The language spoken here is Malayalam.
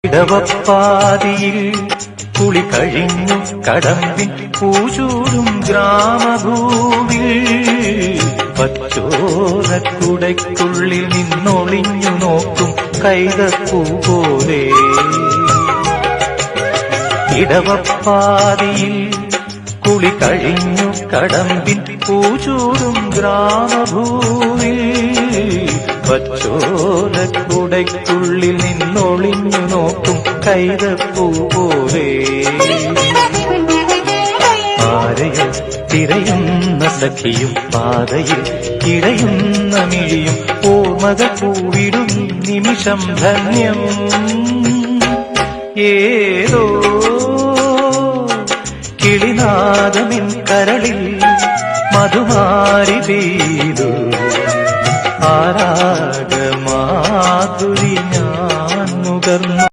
ഇടവപ്പാതിയിൽ കുളി കഴിഞ്ഞു കടമ്പിൻ പൂചൂടും ഗ്രാമഭൂവിൽ പച്ചോലക്കുടയ്ക്കുള്ളിൽ നിന്നൊളിഞ്ഞു നോക്കും കൈതപ്പൂ പോലെ. ഇടവപ്പാതിയിൽ കുളി കഴിഞ്ഞു കടമ്പിൻ പൂചൂടും ഗ്രാമഭൂവിൽ പച്ചോലക്കുടയ്ക്കുള്ളിൽ നിന്നൊളിഞ്ഞു നോക്കും കൈതപ്പൂ പോലെ. ആരെയോ തിരയുന്ന സഖിയും പാതയിൽ ഇടയുന്ന മിഴിയും ഓർമ്മകൾ പൂവിടും നിമിഷം ധന്യം. ഏതോ കിളിനാദമിൻ കരളിൽ മധുമാരി പെയ്തു ആരാഗം